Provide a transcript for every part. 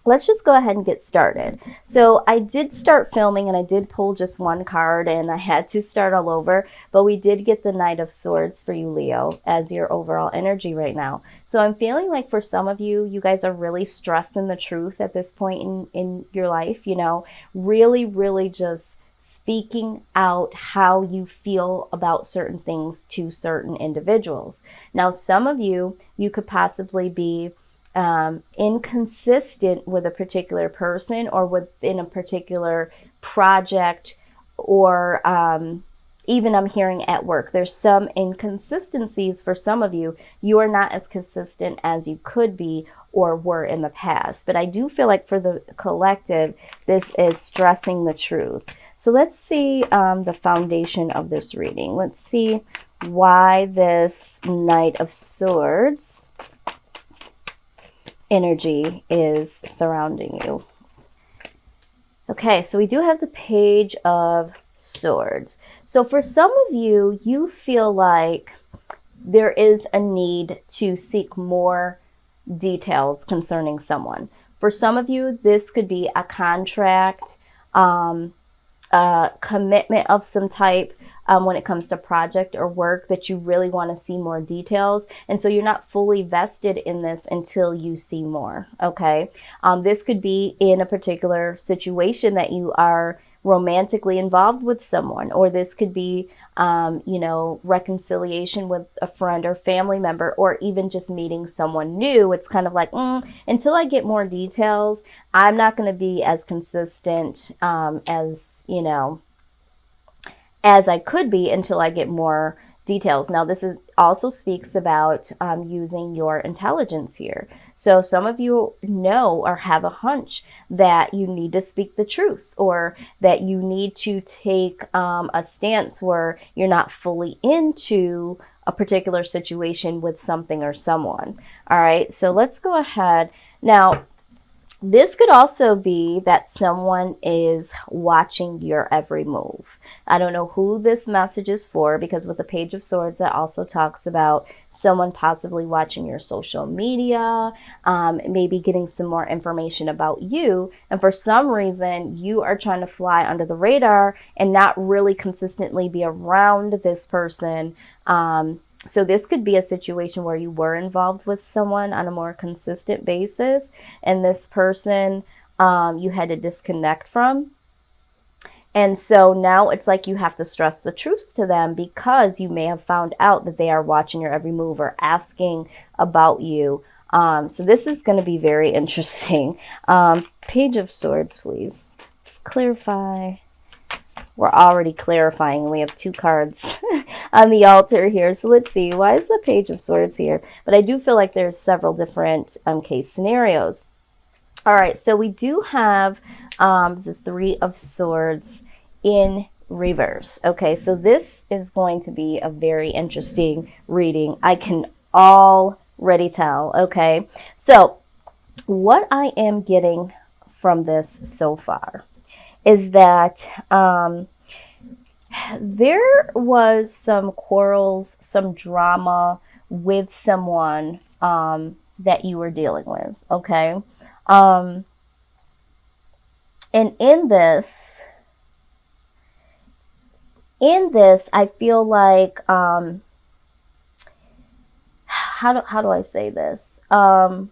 let's just go ahead and get started. So I did start filming and I did pull just one card and I had to start all over, but we did get the Knight of Swords for you, Leo, as your overall energy right now. So I'm feeling like for some of you, you guys are really stressing the truth at this point in your life, you know, really, really just speaking out how you feel about certain things to certain individuals. Now, some of you, you could possibly be inconsistent with a particular person or within a particular project, or even I'm hearing at work. There's some inconsistencies for some of you. You are not as consistent as you could be or were in the past. But I do feel like for the collective, this is stressing the truth. So let's see the foundation of this reading. Let's see why this Knight of Swords energy is surrounding you. Okay, so we do have the Page of Swords. So for some of you, you feel like there is a need to seek more details concerning someone. For some of you, this could be a contract, a commitment of some type, when it comes to project or work that you really want to see more details. And so you're not fully vested in this until you see more. Okay. This could be in a particular situation that you are romantically involved with someone, or this could be, you know, reconciliation with a friend or family member, or even just meeting someone new. It's kind of like, until I get more details, I'm not going to be as consistent, as, you know, as I could be until I get more details. Now, this is also speaks about using your intelligence here. So some of you know or have a hunch that you need to speak the truth, or that you need to take a stance where you're not fully into a particular situation with something or someone. All right, so let's go ahead. Now, this could also be that someone is watching your every move. I don't know who this message is for, because with the Page of Swords, that also talks about someone possibly watching your social media, maybe getting some more information about you. And for some reason, you are trying to fly under the radar and not really consistently be around this person. So this could be a situation where you were involved with someone on a more consistent basis, and this person you had to disconnect from. And so now it's like you have to stress the truth to them, because you may have found out that they are watching your every move or asking about you. So this is going to be very interesting. Page of Swords, please. Let's clarify. We're already clarifying, and we have two cards on the altar here. So let's see, why is the Page of Swords here? But I do feel like there's several different case scenarios. All right, so we do have the Three of Swords in reverse. Okay, so this is going to be a very interesting reading. I can already tell. Okay, so what I am getting from this so far is that there was some quarrels, some drama with someone that you were dealing with. Okay. And in this, I feel like, how do I say this? I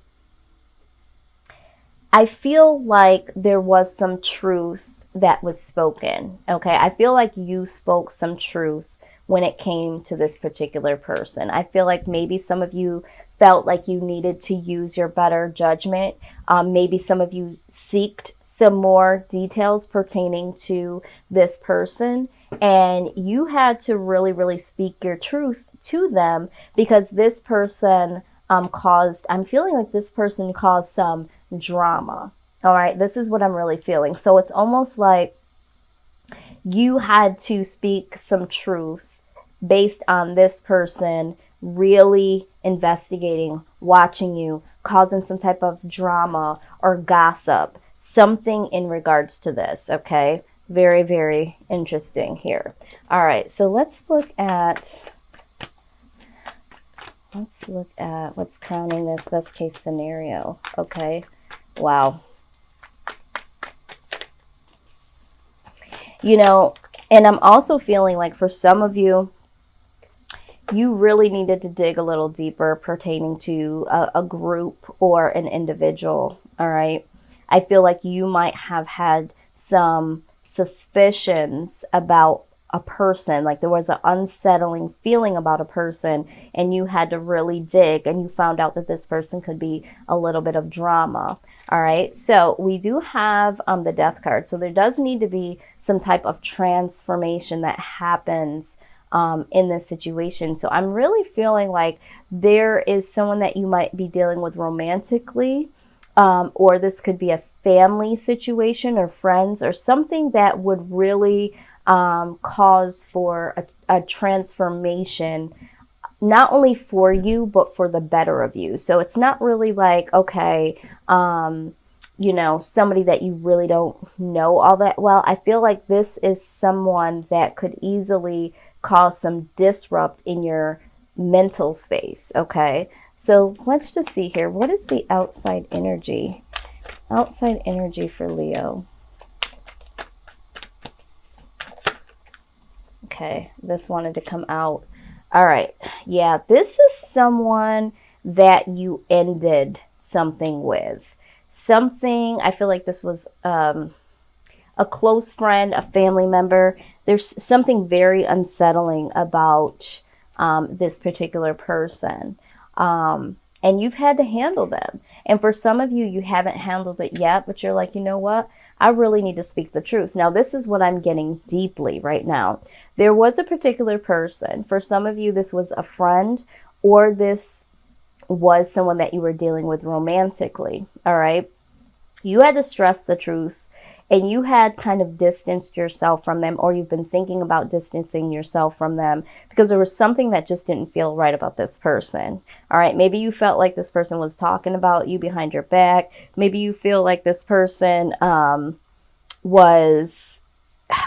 feel like there was some truth that was spoken. Okay. I feel like you spoke some truth when it came to this particular person. I feel like maybe some of you felt like you needed to use your better judgment. Maybe some of you seeked some more details pertaining to this person, and you had to really, really speak your truth to them, because this person I'm feeling like this person caused some drama. All right, this is what I'm really feeling. So it's almost like you had to speak some truth based on this person really investigating, watching you, causing some type of drama or gossip, something in regards to this. Okay, very, very interesting here. All right, so let's look at what's crowning this best case scenario. Okay, wow. you know, and I'm also feeling like for some of you, you really needed to dig a little deeper pertaining to a group or an individual. All right. I feel like you might have had some suspicions about a person, like there was an unsettling feeling about a person, and you had to really dig, and you found out that this person could be a little bit of drama. All right, so we do have the death card, so there does need to be some type of transformation that happens in this situation. So I'm really feeling like there is someone that you might be dealing with romantically, or this could be a family situation or friends or something that would really cause for a transformation, not only for you, but for the better of you. So it's not really like, okay, you know, somebody that you really don't know all that well. I feel like this is someone that could easily cause some disrupt in your mental space. Okay, so let's just see here. What is the outside energy? Outside energy for Leo. Okay, this wanted to come out. All right, yeah, this is someone that you ended something with. Something, I feel like this was a close friend, a family member. There's something very unsettling about this particular person. And you've had to handle them. And for some of you, you haven't handled it yet, but you're like, you know what? I really need to speak the truth. Now, this is what I'm getting deeply right now. There was a particular person. For some of you, this was a friend, or this was someone that you were dealing with romantically. All right. You had to stress the truth, and you had kind of distanced yourself from them, or you've been thinking about distancing yourself from them because there was something that just didn't feel right about this person. All right. Maybe you felt like this person was talking about you behind your back. Maybe you feel like this person was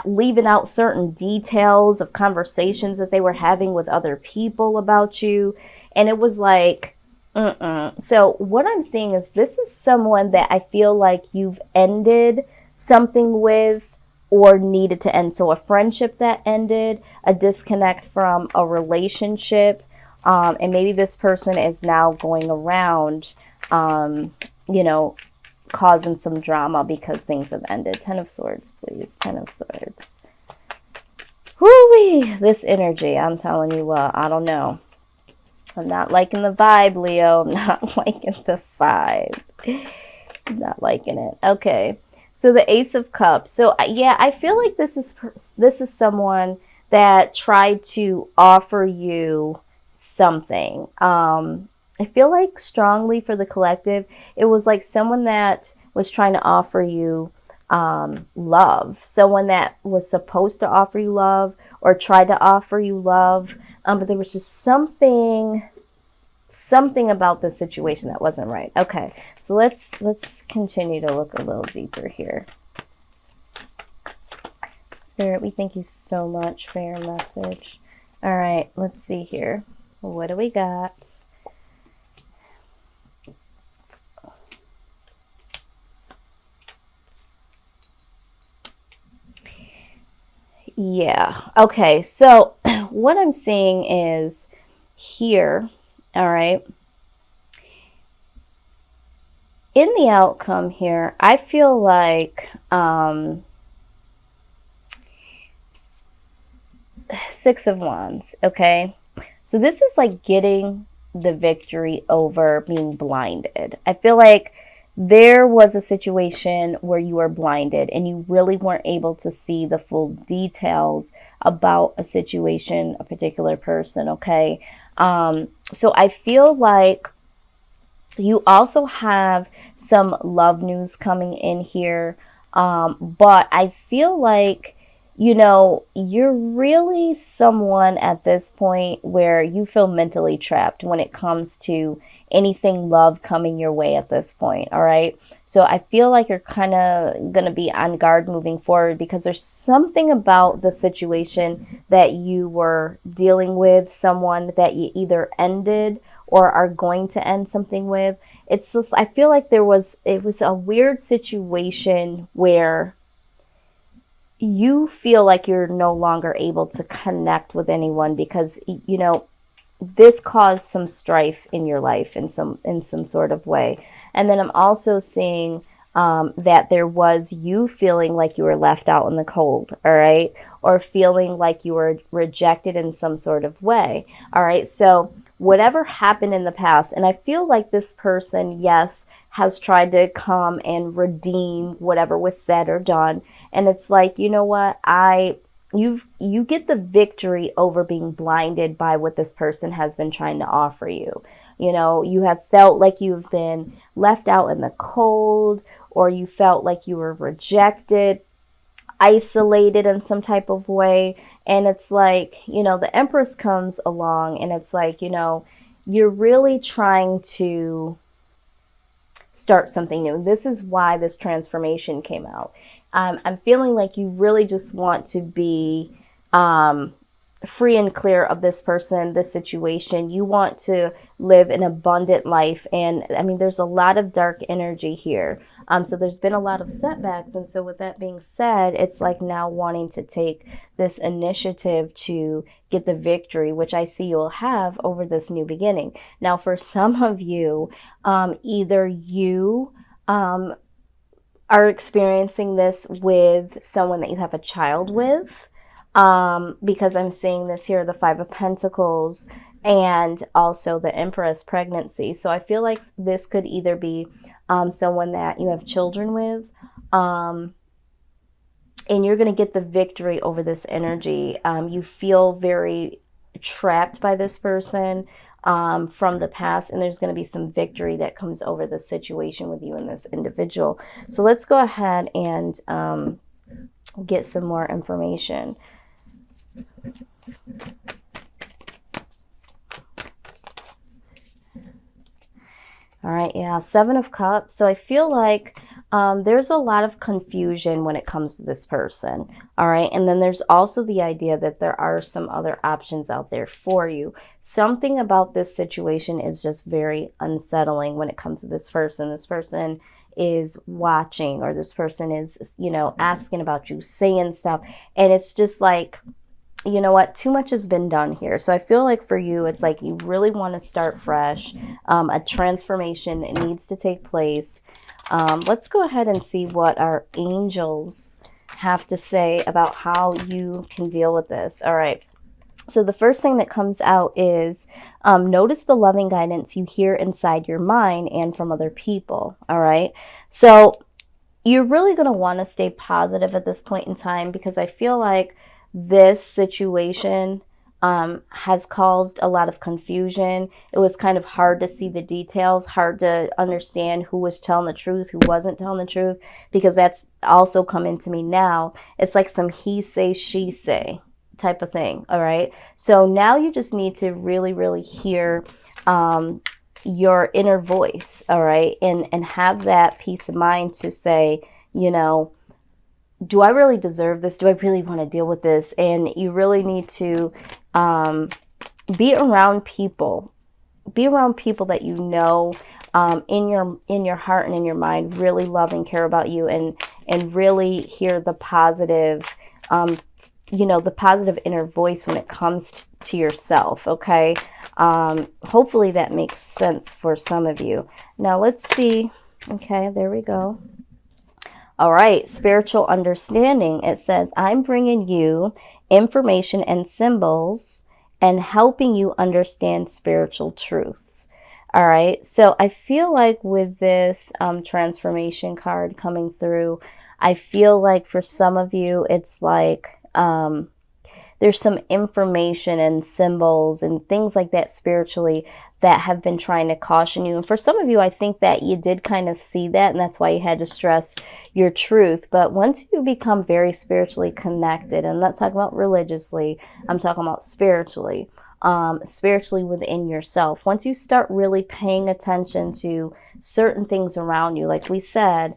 leaving out certain details of conversations that they were having with other people about you. And it was like, So what I'm seeing is this is someone that I feel like you've ended something with or needed to end. So a friendship that ended, a disconnect from a relationship, and maybe this person is now going around, you know, causing some drama because things have ended. 10 of Swords, please. 10 of Swords. Whoo-wee! This energy, I'm telling you what, I don't know. I'm not liking the vibe, Leo. I'm not liking the vibe. I'm not liking it. Okay. So the Ace of Cups. So yeah, I feel like this is someone that tried to offer you something. I feel like strongly for the collective, it was like someone that was trying to offer you love. Someone that was supposed to offer you love or tried to offer you love. But there was just something about the situation that wasn't right. Okay, so let's continue to look a little deeper here. Spirit, we thank you so much for your message. All right, let's see here. What do we got? Yeah, okay, so what I'm seeing is here, all right, in the outcome here, I feel like Six of Wands, okay? So this is like getting the victory over being blinded. I feel like there was a situation where you were blinded and you really weren't able to see the full details about a situation, a particular person, okay? So I feel like you also have some love news coming in here, but I feel like, you know, you're really someone at this point where you feel mentally trapped when it comes to anything love coming your way at this point, all right? So I feel like you're kind of going to be on guard moving forward because there's something about the situation that you were dealing with, someone that you either ended or are going to end something with. It's just, I feel like it was a weird situation where you feel like you're no longer able to connect with anyone because, you know, this caused some strife in your life in some sort of way. And then I'm also seeing that there was you feeling like you were left out in the cold, all right, or feeling like you were rejected in some sort of way, all right. So whatever happened in the past, and I feel like this person, yes, has tried to come and redeem whatever was said or done, and it's like, you know what, you get the victory over being blinded by what this person has been trying to offer you. You know, you have felt like you've been left out in the cold, or you felt like you were rejected, isolated in some type of way. And it's like, you know, the Empress comes along and it's like, you know, you're really trying to start something new. This is why this transformation came out. I'm feeling like you really just want to be free and clear of this person, this situation. You want to live an abundant life. And I mean, there's a lot of dark energy here. So there's been a lot of setbacks. And so with that being said, it's like now wanting to take this initiative to get the victory, which I see you'll have over this new beginning. Now, for some of you, either you are experiencing this with someone that you have a child with, because I'm seeing this here, the Five of Pentacles, and also the Empress pregnancy. So I feel like this could either be someone that you have children with, and you're going to get the victory over this energy. You feel very trapped by this person from the past, and there's going to be some victory that comes over the situation with you and this individual. So let's go ahead and get some more information. All right, yeah, Seven of Cups. So I feel like there's a lot of confusion when it comes to this person. All right, and then there's also the idea that there are some other options out there for you. Something about this situation is just very unsettling when it comes to this person. This person is watching, or this person is, you know, asking about you, saying stuff, and it's just like, you know what, too much has been done here. So I feel like for you, it's like you really want to start fresh. A transformation needs to take place. Let's go ahead and see what our angels have to say about how you can deal with this. All right. So the first thing that comes out is notice the loving guidance you hear inside your mind and from other people. All right. So you're really going to want to stay positive at this point in time, because I feel like this situation has caused a lot of confusion. It was kind of hard to see the details, hard to understand who was telling the truth, who wasn't telling the truth, because that's also coming to me now. It's like some he say, she say type of thing. All right. So now you just need to really, really hear your inner voice. All right. And have that peace of mind to say, you know, do I really deserve this? Do I really want to deal with this? And you really need to be around people. Be around people that you know in your heart and in your mind really love and care about you, and really hear the positive, you know, the positive inner voice when it comes to yourself. Okay. Hopefully that makes sense for some of you. Now let's see. Okay, there we go. All right, spiritual understanding. It says, I'm bringing you information and symbols and helping you understand spiritual truths. All right, so I feel like with this transformation card coming through, I feel like for some of you, it's like there's some information and symbols and things like that spiritually that have been trying to caution you. And for some of you, I think that you did kind of see that, and that's why you had to stress your truth. But once you become very spiritually connected, and I'm not talking about religiously, I'm talking about spiritually, spiritually within yourself. Once you start really paying attention to certain things around you, like we said,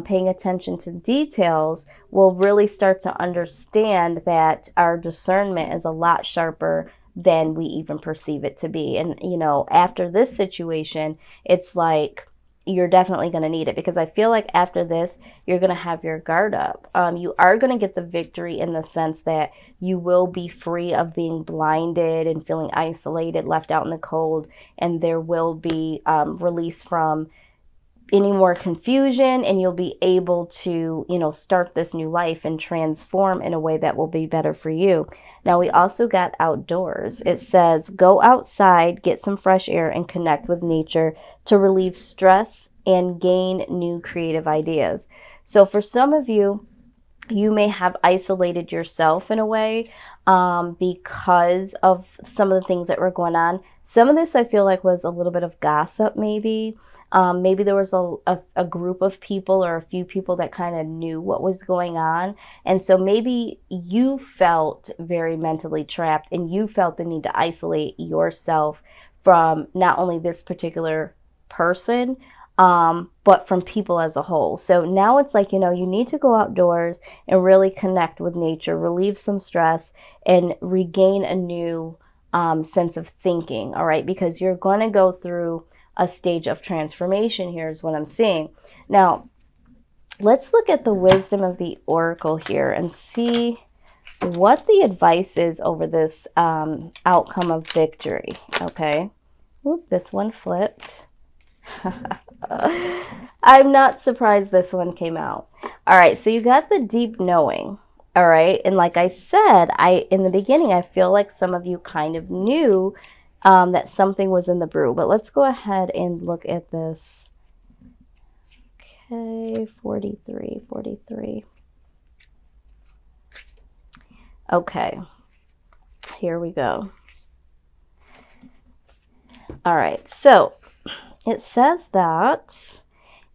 paying attention to details, we'll really start to understand that our discernment is a lot sharper than we even perceive it to be. And, you know, after this situation, it's like you're definitely going to need it, because I feel like after this, you're going to have your guard up. You are going to get the victory in the sense that you will be free of being blinded and feeling isolated, left out in the cold, and there will be release from any more confusion, and you'll be able to, start this new life and transform in a way that will be better for you. Now, we also got outdoors. It says, go outside, get some fresh air, and connect with nature to relieve stress and gain new creative ideas. So for some of you, you may have isolated yourself in a way because of some of the things that were going on. Some of this I feel like was a little bit of gossip, maybe. Maybe there was a group of people or a few people that kind of knew what was going on. And so maybe you felt very mentally trapped and you felt the need to isolate yourself from not only this particular person, but from people as a whole. So now it's like, you need to go outdoors and really connect with nature, relieve some stress, and regain a new sense of thinking, all right? Because you're going to go through a stage of transformation here is what I'm seeing. Now, let's look at the wisdom of the oracle here and see what the advice is over this outcome of victory, okay? Oop, this one flipped. I'm not surprised this one came out. All right, so you got the deep knowing, all right? And like I said, in the beginning, I feel like some of you kind of knew that something was in the brew. But let's go ahead and look at this. Okay, 43. Okay, here we go. All right, so it says that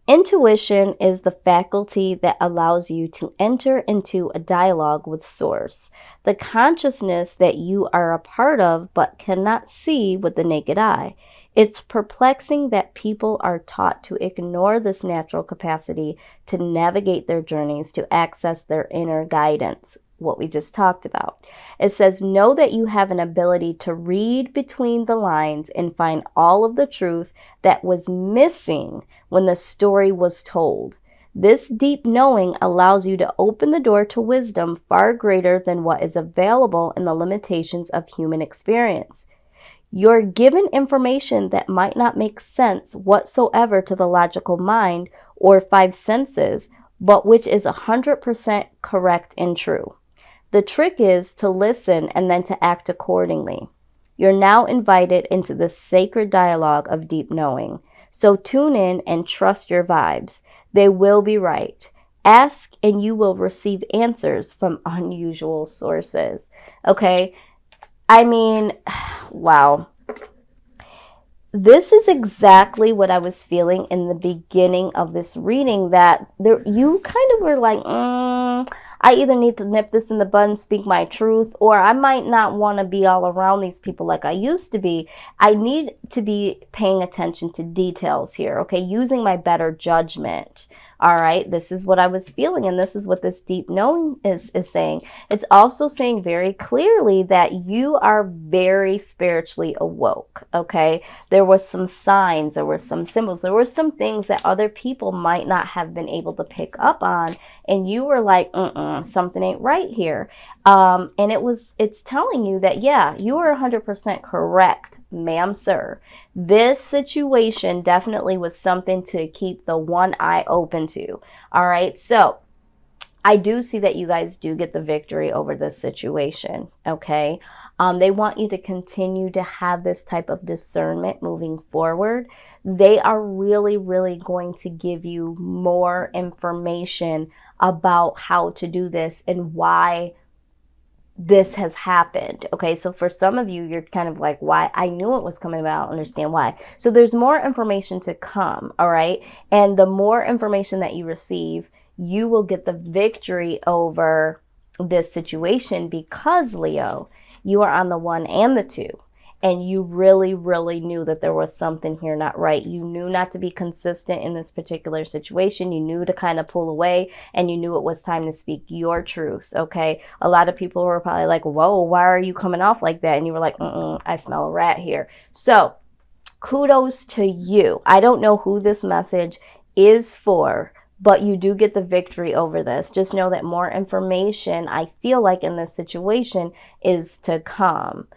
intuition is the faculty that allows you to enter into a dialogue with Source, the consciousness that you are a part of but cannot see with the naked eye. It's perplexing that people are taught to ignore this natural capacity to navigate their journeys, to access their inner guidance, what we just talked about. It says, know that you have an ability to read between the lines and find all of the truth that was missing when the story was told. This deep knowing allows you to open the door to wisdom far greater than what is available in the limitations of human experience. You're given information that might not make sense whatsoever to the logical mind or five senses, but which is 100% correct and true. The trick is to listen and then to act accordingly. You're now invited into the sacred dialogue of deep knowing. So tune in and trust your vibes. They will be right. Ask and you will receive answers from unusual sources. Okay? I mean, wow. This is exactly what I was feeling in the beginning of this reading, that you kind of were like, I either need to nip this in the bud and speak my truth, or I might not want to be all around these people like I used to be. I need to be paying attention to details here, okay? Using my better judgment. All right, this is what I was feeling, and this is what this deep knowing is saying. It's also saying very clearly that you are very spiritually awoke, okay? There were some signs, there were some symbols, there were some things that other people might not have been able to pick up on, and you were like, something ain't right here. And it's telling you that, yeah, you are 100% correct, ma'am, sir. This situation definitely was something to keep the one eye open to. All right, so I do see that you guys do get the victory over this situation, okay? They want you to continue to have this type of discernment moving forward. They are really, really going to give you more information about how to do this and why this has happened. Okay, so for some of you, you're kind of like, why? I knew it was coming, but I don't understand why. So there's more information to come, all right? And the more information that you receive, you will get the victory over this situation, because, Leo, you are on the 1 and the 2. And you really, really knew that there was something here not right. You knew not to be consistent in this particular situation. You knew to kind of pull away, and you knew it was time to speak your truth, okay? A lot of people were probably like, whoa, why are you coming off like that? And you were like, I smell a rat here. So kudos to you. I don't know who this message is for, but you do get the victory over this. Just know that more information, I feel like in this situation, is to come.